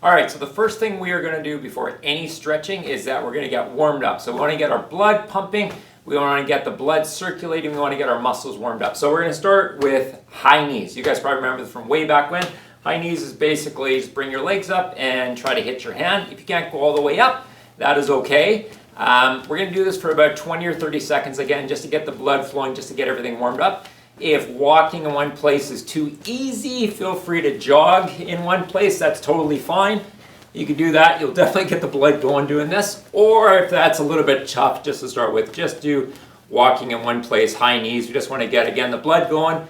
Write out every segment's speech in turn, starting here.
All right, so the first thing we are going to do before any stretching is that we're going to get warmed up. So we want to get our blood pumping, we want to get the blood circulating, we want to get our muscles warmed up. So we're going to start with high knees. You guys probably remember this from way back when. High knees is basically just bring your legs up and try to hit your hand. If you can't go all the way up, that is okay. We're going to do this for about 20 or 30 seconds again, just to get the blood flowing, just to get everything warmed up. If walking in one place is too easy, feel free to jog in one place. That's totally fine. You can do that. You'll definitely get the blood going doing this. Or if that's a little bit tough just to start with, just do walking in one place, high knees. We just want to get, again, the blood going.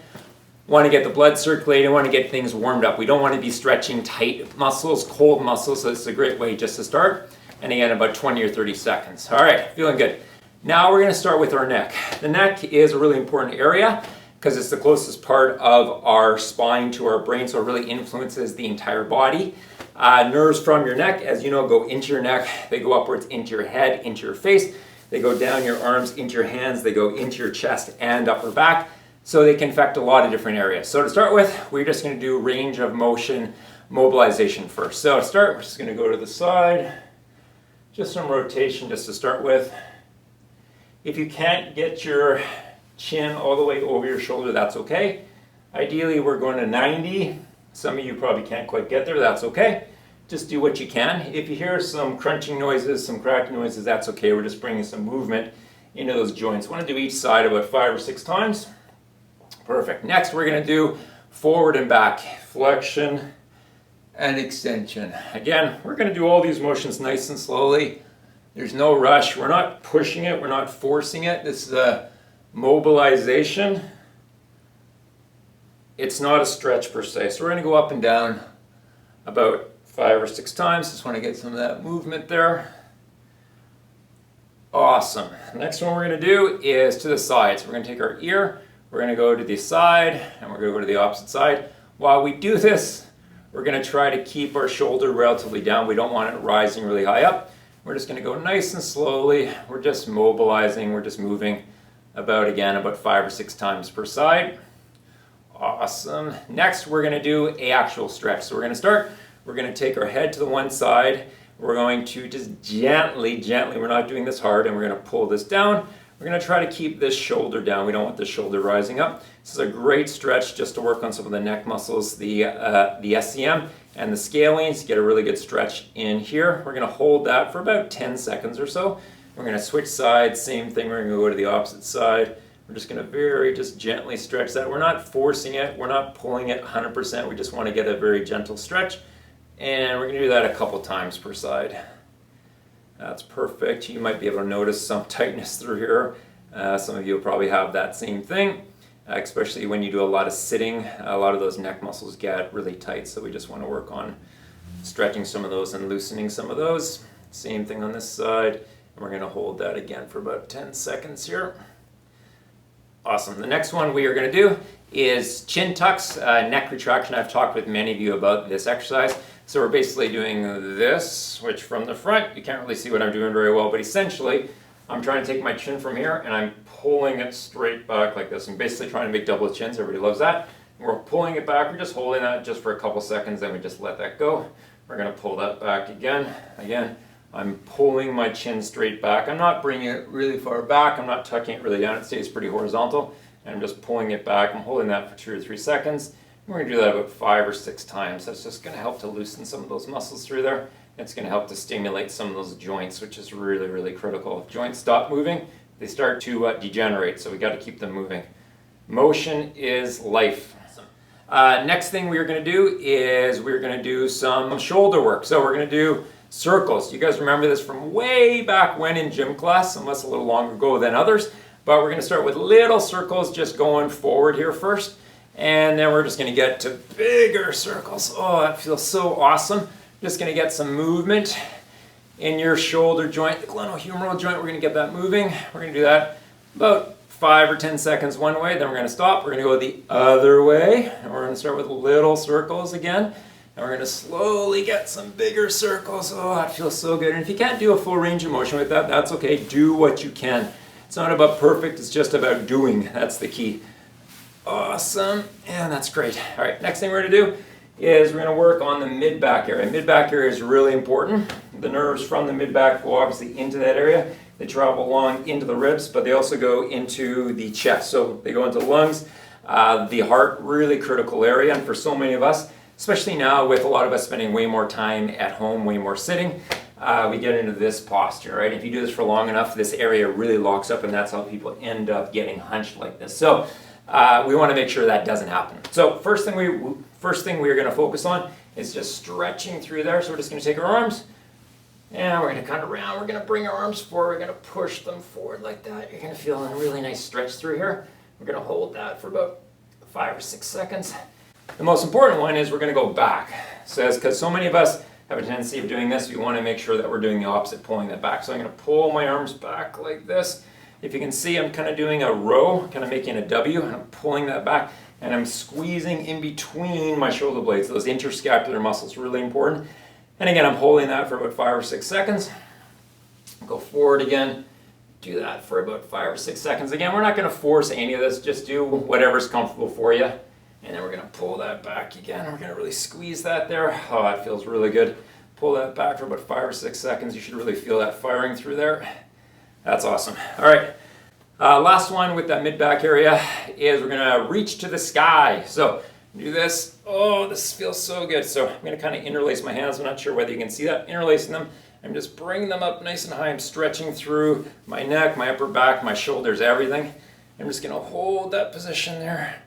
Want to get the blood circulating. Want to get things warmed up. We don't want to be stretching tight muscles, cold muscles. So it's a great way just to start. And again, about 20 or 30 seconds. All right, feeling good. Now we're going to start with our neck. The neck is a really important area, because it's the closest part of our spine to our brain, so it really influences the entire body. Nerves from your neck, as you know, go into your neck. They go upwards into your head, into your face. They go down your arms, into your hands. They go into your chest and upper back. So they can affect a lot of different areas. So to start with, we're just going to do range of motion mobilization first. So to start, we're just going to go to the side. Just some rotation just to start with. If you can't get your chin all the way over your shoulder, that's okay. Ideally, we're going to 90. Some of you probably can't quite get there, that's okay. Just do what you can. If you hear some crunching noises, some cracking noises, that's okay. We're just bringing some movement into those joints. Want to do each side about 5 or 6 times. Perfect. Next, we're going to do forward and back, flexion and extension. Again, we're going to do all these motions nice and slowly. There's no rush. We're not pushing it. We're not forcing it. This is a mobilization. It's not a stretch per se. So we're going to go up and down about 5 or 6 times. Just want to get some of that movement there. Awesome. The next one we're going to do is to the side. So we're going to take our ear, we're going to go to the side, and we're going to go to the opposite side. While we do this, we're going to try to keep our shoulder relatively down. We don't want it rising really high up. We're just going to go nice and slowly. We're just mobilizing. We're just moving about 5 or 6 times per side. Awesome. Next, we're going to do an actual stretch. So we're going to start. We're going to take our head to the one side. We're going to just gently, we're not doing this hard, and we're going to pull this down. We're going to try to keep this shoulder down. We don't want the shoulder rising up. This is a great stretch just to work on some of the neck muscles, the SCM and the scalenes. Get a really good stretch in here. We're going to hold that for about 10 seconds or so. We're going to switch sides. Same thing. We're going to go to the opposite side. We're just going to just gently stretch that. We're not forcing it. We're not pulling it 100%. We just want to get a very gentle stretch. And we're going to do that a couple times per side. That's perfect. You might be able to notice some tightness through here. Some of you will probably have that same thing, especially when you do a lot of sitting. A lot of those neck muscles get really tight, so we just want to work on stretching some of those and loosening some of those. Same thing on this side. And we're going to hold that again for about 10 seconds here. Awesome. The next one we are going to do is chin tucks, neck retraction. I've talked with many of you about this exercise. So we're basically doing this, which from the front, you can't really see what I'm doing very well, but essentially, I'm trying to take my chin from here and I'm pulling it straight back like this. I'm basically trying to make double chins. Everybody loves that. And we're pulling it back. We're just holding that just for a couple seconds, then we just let that go. We're going to pull that back again. Again, I'm pulling my chin straight back. I'm not bringing it really far back. I'm not tucking it really down. It stays pretty horizontal. And I'm just pulling it back. I'm holding that for 2 or 3 seconds. We're going to do that about 5 or 6 times. That's just going to help to loosen some of those muscles through there. It's going to help to stimulate some of those joints, which is really, really critical. If joints stop moving, they start to degenerate, so we got to keep them moving. Motion is life. Next thing we're going to do is we're going to do some shoulder work. So we're going to do circles. You guys remember this from way back when in gym class, some of us a little longer ago than others. But we're going to start with little circles just going forward here first. And then we're just going to get to bigger circles. Oh, that feels so awesome. Just going to get some movement in your shoulder joint, the glenohumeral joint. We're going to get that moving. We're going to do that about 5 or 10 seconds one way. Then we're going to stop. We're going to go the other way. And we're going to start with little circles again. And we're going to slowly get some bigger circles. Oh, that feels so good. And if you can't do a full range of motion with that, that's okay. Do what you can. It's not about perfect. It's just about doing. That's the key. Awesome, and that's great. All right, next thing we're going to do is we're going to work on the mid-back area. Mid-back area is really important. The nerves from the mid-back go obviously into that area. They travel along into the ribs, but they also go into the chest. So they go into the lungs, the heart, really critical area. And for so many of us, especially now with a lot of us spending way more time at home, way more sitting, we get into this posture, right? If you do this for long enough, this area really locks up, and that's how people end up getting hunched like this. So we want to make sure that doesn't happen. So first thing we're going to focus on is just stretching through there. So we're just going to take our arms, and we're going to cut around. We're going to bring our arms forward. We're going to push them forward like that. You're going to feel a really nice stretch through here. We're going to hold that for about 5 or 6 seconds. The most important one is we're going to go back. So because so many of us have a tendency of doing this, we want to make sure that we're doing the opposite, pulling that back. So I'm going to pull my arms back like this. If you can see, I'm kind of doing a row, kind of making a W, and I'm pulling that back, and I'm squeezing in between my shoulder blades. Those interscapular muscles are really important. And again, I'm holding that for about 5 or 6 seconds. Go forward again. Do that for about 5 or 6 seconds. Again, we're not going to force any of this. Just do whatever's comfortable for you. And then we're going to pull that back again. We're going to really squeeze that there. Oh, that feels really good. Pull that back for about 5 or 6 seconds. You should really feel that firing through there. That's awesome. All right. Last one with that mid-back area is we're going to reach to the sky. So do this. Oh, this feels so good. So I'm going to kind of interlace my hands. I'm not sure whether you can see that. Interlacing them. I'm just bringing them up nice and high. I'm stretching through my neck, my upper back, my shoulders, everything. I'm just going to hold that position there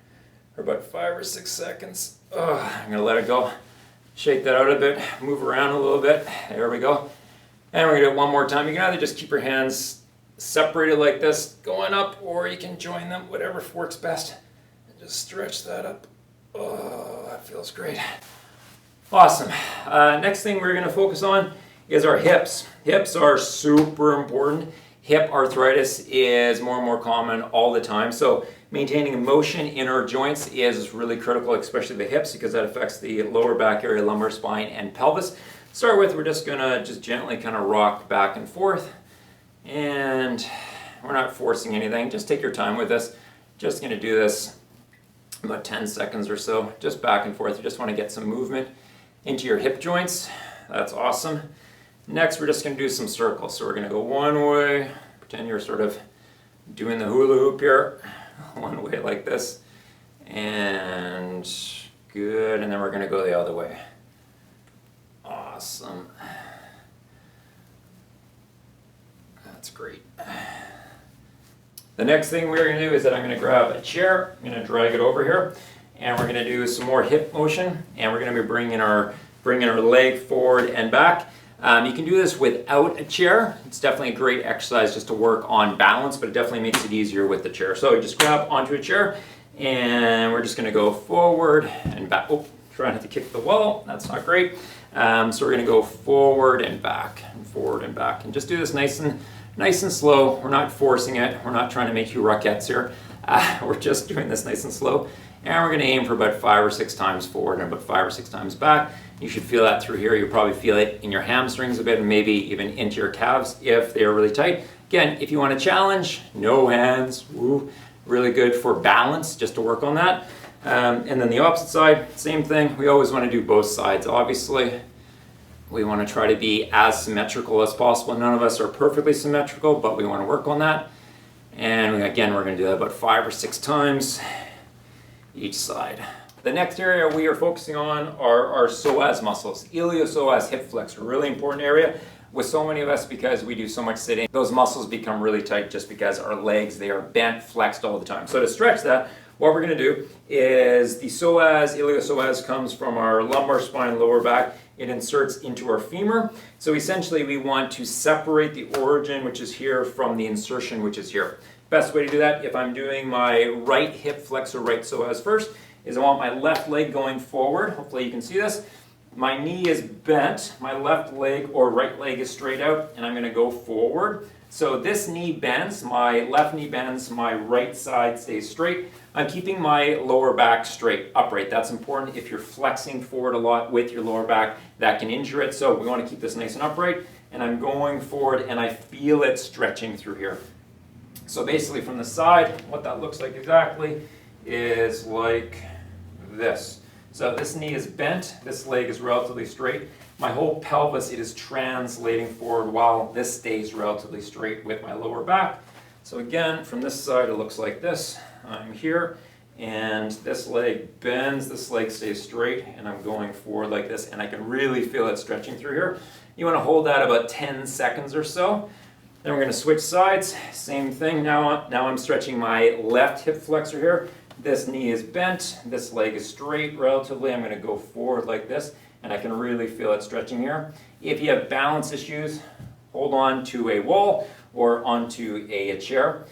for about 5 or 6 seconds. Oh, I'm going to let it go. Shake that out a bit. Move around a little bit. There we go. And we're going to do it one more time. You can either just keep your hands separated like this, going up, or you can join them, whatever works best. And just stretch that up. Oh, that feels great. Awesome. Next thing we're going to focus on is our hips. Hips are super important. Hip arthritis is more and more common all the time. So maintaining motion in our joints is really critical, especially the hips, because that affects the lower back area, lumbar spine, and pelvis. To start with, we're just gonna gently kind of rock back and forth. And we're not forcing anything. Just take your time with this. Just gonna do this about 10 seconds or so, just back and forth. You just want to get some movement into your hip joints. That's awesome. Next, we're just going to do some circles. So we're going to go one way, pretend you're sort of doing the hula hoop here, one way like this, and good, and then we're going to go the other way. Awesome. That's great. The next thing we're going to do is that I'm going to grab a chair, I'm going to drag it over here, and we're going to do some more hip motion, and we're going to be bringing our leg forward and back. You can do this without a chair. It's definitely a great exercise just to work on balance, but it definitely makes it easier with the chair. So just grab onto a chair, and we're just going to go forward and back. Oh, try not to kick the wall. That's not great. So we're going to go forward and back, and forward and back, and just do this nice and slow. We're not forcing it. We're not trying to make you ruckettes here. We're just doing this nice and slow. And we're going to aim for about 5 or 6 times forward and about 5 or 6 times back. You should feel that through here. You'll probably feel it in your hamstrings a bit, and maybe even into your calves if they are really tight. Again, if you want to challenge, no hands. Woo, really good for balance, just to work on that. And then the opposite side, same thing. We always want to do both sides, obviously. We want to try to be as symmetrical as possible. None of us are perfectly symmetrical, but we want to work on that. And again, we're going to do that about 5 or 6 times each side. The next area we are focusing on are our psoas muscles. Iliopsoas hip flexor, really important area with so many of us because we do so much sitting. Those muscles become really tight just because our legs, they are bent, flexed all the time. So to stretch that, what we're going to do is the psoas, iliopsoas comes from our lumbar spine, lower back. It inserts into our femur. So essentially we want to separate the origin, which is here, from the insertion, which is here. Best way to do that, if I'm doing my right hip flexor, right psoas first, is I want my left leg going forward. Hopefully you can see this. My knee is bent, my left leg or right leg is straight out, and I'm going to go forward. So this knee bends, my left knee bends, my right side stays straight. I'm keeping my lower back straight, upright. That's important. If you're flexing forward a lot with your lower back, that can injure it. So we want to keep this nice and upright, and I'm going forward, and I feel it stretching through here. So basically from the side, what that looks like exactly is like this. So this knee is bent, this leg is relatively straight. My whole pelvis, it is translating forward while this stays relatively straight with my lower back. So again, from this side it looks like this. I'm here and this leg bends, this leg stays straight, and I'm going forward like this, and I can really feel it stretching through here. You want to hold that about 10 seconds or so. Then we're going to switch sides, same thing. Now I'm stretching my left hip flexor here. This knee is bent, this leg is straight relatively. I'm going to go forward like this, and I can really feel it stretching here. If you have balance issues, hold on to a wall or onto a chair,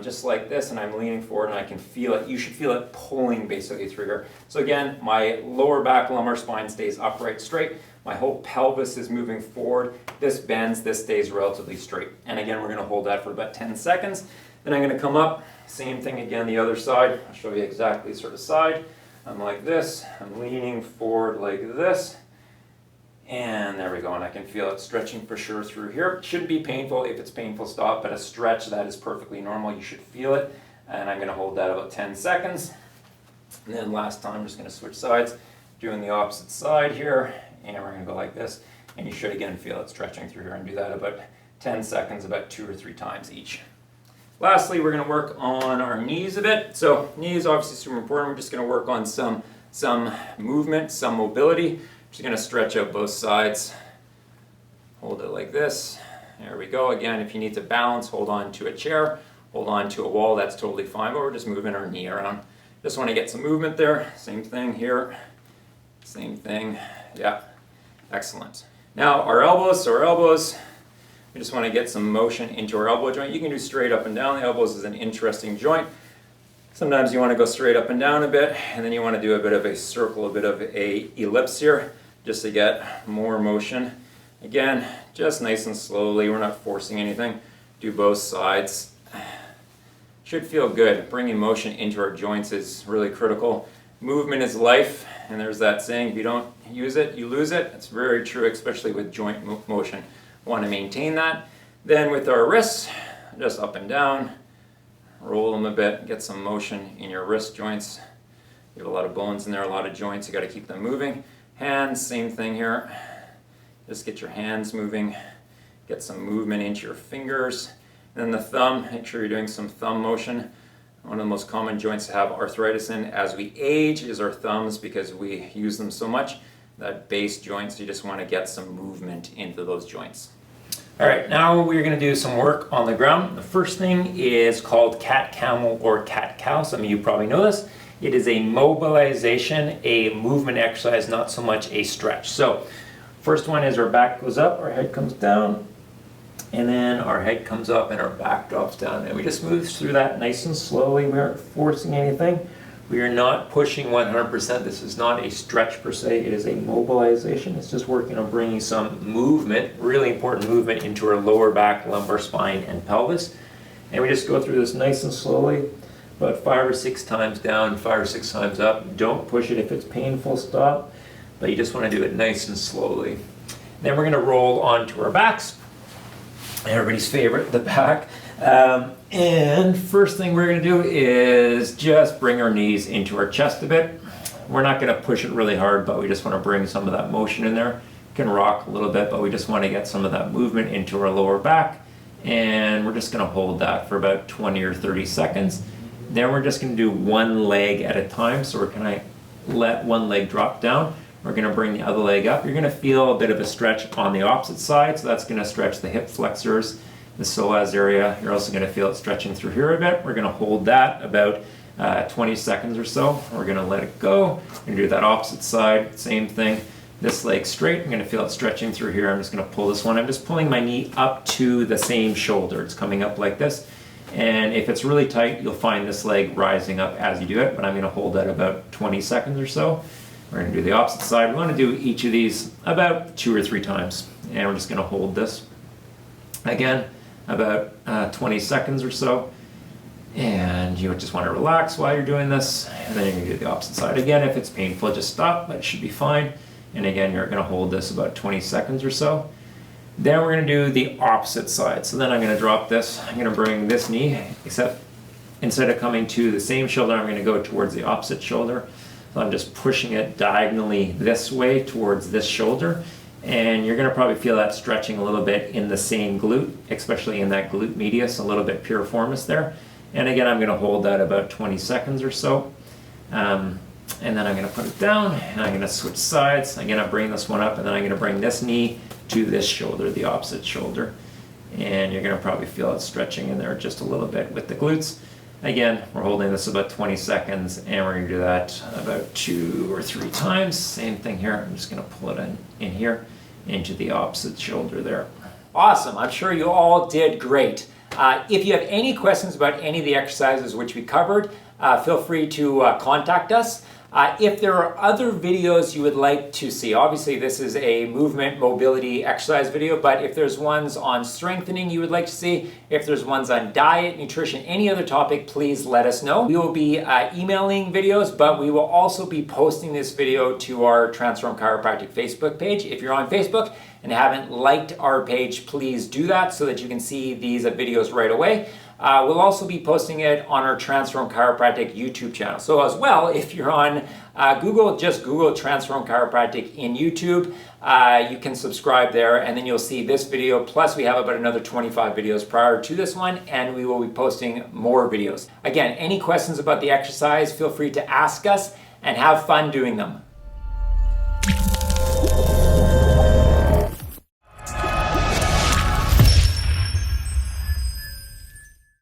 just like this, and I'm leaning forward and I can feel it. You should feel it pulling basically through here. So again, my lower back lumbar spine stays upright straight. My whole pelvis is moving forward. This bends, this stays relatively straight. And again, we're going to hold that for about 10 seconds. Then I'm going to come up, same thing again, the other side. I'll show you exactly the sort of side. I'm like this, I'm leaning forward like this. And there we go, and I can feel it stretching for sure through here. It shouldn't be painful. If it's painful, stop, but a stretch, that is perfectly normal. You should feel it. And I'm going to hold that about 10 seconds. And then last time, I'm just going to switch sides, doing the opposite side here, and we're going to go like this. And you should again feel it stretching through here, and do that about 10 seconds, about 2 or 3 times each. Lastly, we're going to work on our knees a bit. So knees obviously super important. We're just going to work on some movement, some mobility. Just going to stretch out both sides. Hold it like this. There we go. Again, if you need to balance, hold on to a chair, hold on to a wall, that's totally fine, but we're just moving our knee around. Just want to get some movement there. Same thing here. Same thing. Yeah. Excellent. Now our elbows. So our elbows, we just want to get some motion into our elbow joint. You can do straight up and down. The elbows is an interesting joint. Sometimes you want to go straight up and down a bit, and then you want to do a bit of a circle, a bit of a ellipse here, just to get more motion. Again, just nice and slowly. We're not forcing anything. Do both sides. Should feel good. Bringing motion into our joints is really critical. Movement is life, and there's that saying, if you don't use it, you lose it. It's very true, especially with joint motion. Want to maintain that. Then with our wrists, just up and down. Roll them a bit, get some motion in your wrist joints. You have a lot of bones in there, a lot of joints, you got to keep them moving. Hands, same thing here. Just get your hands moving, get some movement into your fingers. And then the thumb, make sure you're doing some thumb motion. One of the most common joints to have arthritis in as we age is our thumbs, because we use them so much. That base joints, you just want to get some movement into those joints. All right, now we're going to do some work on the ground. The first thing is called cat-camel or cat-cow. Some of you probably know this. It is a mobilization, a movement exercise, not so much a stretch. So first one is our back goes up, our head comes down, and then our head comes up and our back drops down. And we just move through that nice and slowly. We aren't forcing anything. We are not pushing 100%. This is not a stretch per se. It is a mobilization. It's just working on bringing some movement, really important movement, into our lower back, lumbar spine, and pelvis. And we just go through this nice and slowly, about 5 or 6 times down, 5 or 6 times up. Don't push it. If it's painful, stop. But you just want to do it nice and slowly. Then we're going to roll onto our backs. Everybody's favorite, the back. And first thing we're going to do is just bring our knees into our chest a bit. We're not going to push it really hard, but we just want to bring some of that motion in there. You can rock a little bit, but we just want to get some of that movement into our lower back. And we're just going to hold that for about 20 or 30 seconds. Then we're just going to do one leg at a time. So we're going to let one leg drop down. We're going to bring the other leg up. You're going to feel a bit of a stretch on the opposite side. So that's going to stretch the hip flexors, the psoas area. You're also going to feel it stretching through here a bit. We're going to hold that about 20 seconds or so. We're going to let it go. We're going to do that opposite side, same thing. This leg straight. I'm going to feel it stretching through here. I'm just going to pull this one. I'm just pulling my knee up to the same shoulder. It's coming up like this. And if it's really tight, you'll find this leg rising up as you do it, but I'm going to hold that about 20 seconds or so. We're going to do the opposite side. We want to do each of these about 2 or 3 times. And we're just going to hold this. Again, about 20 seconds or so. And you just want to relax while you're doing this. And then you're going to do the opposite side. Again, if it's painful, just stop, but it should be fine. And again, you're going to hold this about 20 seconds or so. Then we're going to do the opposite side. So then I'm going to drop this. I'm going to bring this knee, except instead of coming to the same shoulder, I'm going to go towards the opposite shoulder. So I'm just pushing it diagonally this way towards this shoulder. And you're going to probably feel that stretching a little bit in the same glute, especially in that glute medius, a little bit piriformis there. And again, I'm going to hold that about 20 seconds or so. And then I'm going to put it down, and I'm going to switch sides. Again, I'm bringing this one up, and then I'm going to bring this knee to this shoulder, the opposite shoulder. And you're going to probably feel it stretching in there just a little bit with the glutes. Again, we're holding this about 20 seconds, and we're going to do that about 2 or 3 times. Same thing here. I'm just going to pull it in here into the opposite shoulder there. Awesome. I'm sure you all did great. If you have any questions about any of the exercises which we covered, feel free to contact us. If there are other videos you would like to see, obviously this is a movement mobility exercise video, but if there's ones on strengthening you would like to see, if there's ones on diet, nutrition, any other topic, please let us know. We will be emailing videos, but we will also be posting this video to our Transform Chiropractic Facebook page. If you're on Facebook and haven't liked our page, please do that so that you can see these videos right away. We'll also be posting it on our Transform Chiropractic YouTube channel. So as well, if you're on Google, just Google Transform Chiropractic in YouTube. You can subscribe there, and then you'll see this video. Plus, we have about another 25 videos prior to this one, and we will be posting more videos. Again, any questions about the exercise, feel free to ask us, and have fun doing them.